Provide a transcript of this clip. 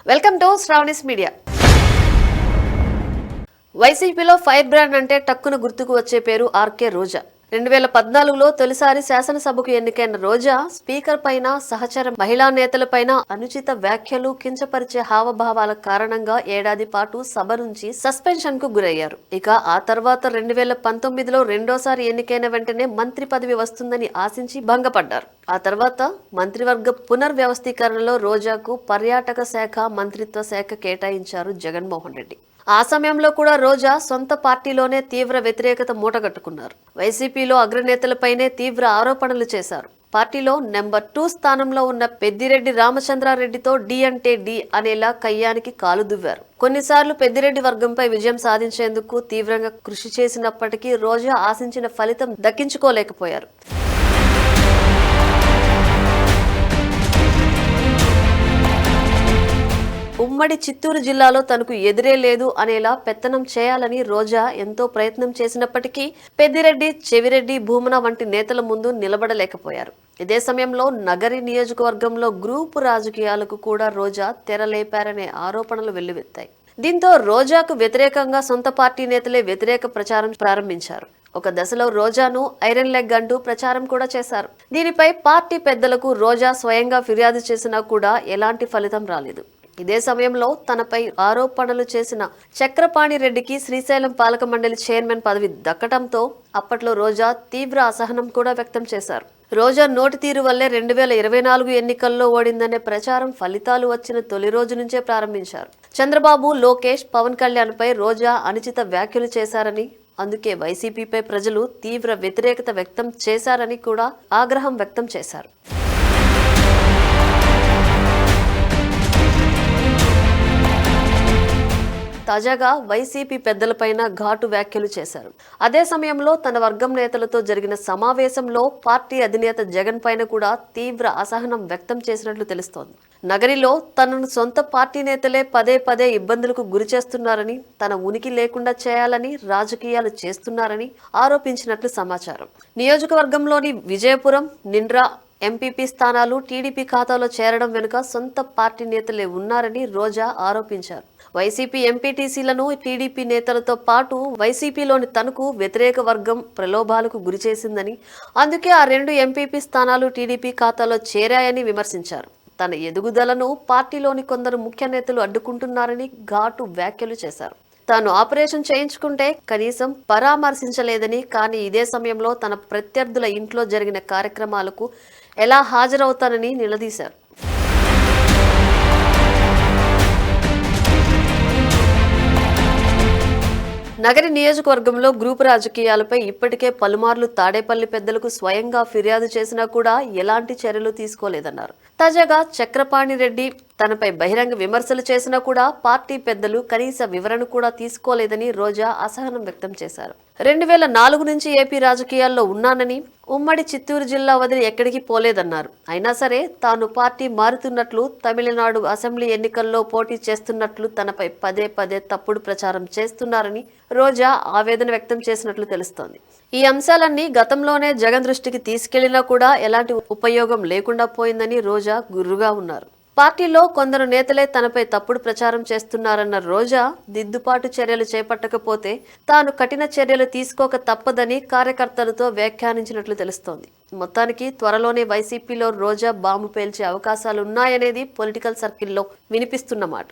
Welcome to Sravani's media. వైసీపీలో fire brand అంటే టక్కున గుర్తుకు వచ్చే పేరు ఆర్కే రోజా. 2014లో తొలిసారి శాసనసభకు ఎన్నికైన రోజా స్పీకర్ పైన, సహచర మహిళా నేతలపైన అనుచిత వ్యాఖ్యలు, కించపరిచే హావభావాల కారణంగా ఏడాది పాటు సభ నుంచి సస్పెన్షన్ కు గురయ్యారు. ఇక ఆ తర్వాత 2019లో రెండోసారి ఎన్నికైన వెంటనే మంత్రి పదవి వస్తుందని ఆశించి భంగపడ్డారు. ఆ తర్వాత మంత్రివర్గ పునర్వ్యవస్థీకరణలో రోజాకు పర్యాటక శాఖ, మంత్రిత్వ శాఖ కేటాయించారు జగన్మోహన్ రెడ్డి. ఆ సమయంలో కూడా రోజా సొంత పార్టీలోనే తీవ్ర వ్యతిరేకత మూటగట్టుకున్నారు. వైసీపీలో అగ్రనేతలపైనే తీవ్ర ఆరోపణలు చేశారు. పార్టీలో నెంబర్ 2 స్థానంలో ఉన్న పెద్దిరెడ్డి రామచంద్రారెడ్డితో డి అంటే డి అనేలా కయ్యానికి కాలు దువ్వారు. కొన్నిసార్లు పెద్దిరెడ్డి వర్గంపై విజయం సాధించేందుకు తీవ్రంగా కృషి చేసినప్పటికీ రోజా ఆశించిన ఫలితం దక్కించుకోలేకపోయారు. ఉమ్మడి చిత్తూరు జిల్లాలో తనకు ఎదురే లేదు అనేలా పెత్తనం చేయాలని రోజా ఎంతో ప్రయత్నం చేసినప్పటికీ పెద్దిరెడ్డి, చెవిరెడ్డి, భూమన వంటి నేతల ముందు నిలబడలేకపోయారు. ఇదే సమయంలో నగరి నియోజకవర్గంలో గ్రూపు రాజకీయాలకు కూడా రోజా తెరలేపారనే ఆరోపణలు వెల్లువెత్తాయి. దీంతో రోజాకు వ్యతిరేకంగా సొంత పార్టీ నేతలే వ్యతిరేక ప్రచారం ప్రారంభించారు. ఒక దశలో రోజాను ఐరన్ లెగ్ అంటూ ప్రచారం కూడా చేశారు. దీనిపై పార్టీ పెద్దలకు రోజా స్వయంగా ఫిర్యాదు చేసినా కూడా ఎలాంటి ఫలితం రాలేదు. ఇదే సమయంలో తనపై ఆరోపణలు చేసిన చక్రపాణి రెడ్డికి శ్రీశైలం పాలక మండలి చైర్మన్ పదవి దక్కడంతో అప్పట్లో రోజా తీవ్ర అసహనం కూడా వ్యక్తం చేశారు. రోజా నోటి తీరు వల్లే 2024 ఎన్నికల్లో ఓడిందనే ప్రచారం ఫలితాలు వచ్చిన తొలి రోజు నుంచే ప్రారంభించారు. చంద్రబాబు, లోకేష్, పవన్ కళ్యాణ్ పై రోజా అనుచిత వ్యాఖ్యలు చేశారని, అందుకే వైసీపీపై ప్రజలు తీవ్ర వ్యతిరేకత వ్యక్తం చేశారని కూడా ఆగ్రహం వ్యక్తం చేశారు. తాజాగా వైసీపీ పెద్దలపైన ఘాటు వ్యాఖ్యలు చేశారు. అదే సమయంలో తన వర్గం నేతలతో జరిగిన సమావేశంలో పార్టీ అధినేత జగన్ పైన కూడా తీవ్ర అసహనం వ్యక్తం చేసినట్లు తెలుస్తోంది. నగరిలో తనను సొంత పార్టీ నేతలే పదే పదే ఇబ్బందులకు గురి చేస్తున్నారని, తన ఉనికి లేకుండా చేయాలని రాజకీయాలు చేస్తున్నారని ఆరోపించినట్లు సమాచారం. నియోజకవర్గంలోని విజయపురం, నిండ్రా ఎంపీపీ స్థానాలు టీడీపీ ఖాతాలో చేరడం వెనుక సొంత పార్టీ నేతలే ఉన్నారని రోజా ఆరోపించారు. వైసీపీ ఎంపీటీసీలను టీడీపీ నేతలతో పాటు వైసీపీలోని తనకు వ్యతిరేక వర్గం ప్రలోభాలకు గురిచేసిందని, అందుకే ఆ 2 ఎంపీపీ స్థానాలు టీడీపీ ఖాతాలో చేరాయని విమర్శించారు. తన ఎదుగుదలను పార్టీలోని కొందరు ముఖ్య నేతలు అడ్డుకుంటున్నారని ఘాటు వ్యాఖ్యలు చేశారు. తాను ఆపరేషన్ చేయించుకుంటే కనీసం పరామర్శించలేదని, కానీ ఇదే సమయంలో తన ప్రత్యర్థుల ఇంట్లో జరిగిన కార్యక్రమాలకు ఎలా హాజరవుతానని నిలదీశారు. నగరి నియోజకవర్గంలో గ్రూపు రాజకీయాలపై ఇప్పటికే పలుమార్లు తాడేపల్లి పెద్దలకు స్వయంగా ఫిర్యాదు చేసినా కూడా ఎలాంటి చర్యలు తీసుకోలేదన్నారు. తాజాగా చక్రపాణి రెడ్డి తనపై బహిరంగ విమర్శలు చేసినా కూడా పార్టీ పెద్దలు కనీస వివరణ కూడా తీసుకోలేదని రోజా అసహనం వ్యక్తం చేశారు. 2004 నుంచి ఏపీ రాజకీయాల్లో ఉన్నానని, ఉమ్మడి చిత్తూరు జిల్లా వదిలి ఎక్కడికి పోలేదన్నారు. అయినా సరే తాను పార్టీ మారుతున్నట్లు, తమిళనాడు అసెంబ్లీ ఎన్నికల్లో పోటీ చేస్తున్నట్లు తనపై పదే పదే తప్పుడు ప్రచారం చేస్తున్నారని రోజా ఆవేదన వ్యక్తం చేసినట్లు తెలుస్తోంది. ఈ అంశాలన్నీ గతంలోనే జగన్ దృష్టికి తీసుకెళ్లినా కూడా ఎలాంటి ఉపయోగం లేకుండా పోయిందని రోజా గుర్రుగా ఉన్నారు. పార్టీలో కొందరు నేతలే తనపై తప్పుడు ప్రచారం చేస్తున్నారన్న రోజా దిద్దుబాటు చర్యలు చేపట్టకపోతే తాను కఠిన చర్యలు తీసుకోక తప్పదని కార్యకర్తలతో వ్యాఖ్యానించినట్లు తెలుస్తోంది. మొత్తానికి త్వరలోనే వైసీపీలో రోజా బాంబు పేల్చే అవకాశాలున్నాయనేది పొలిటికల్ సర్కిల్లో వినిపిస్తున్నమాట.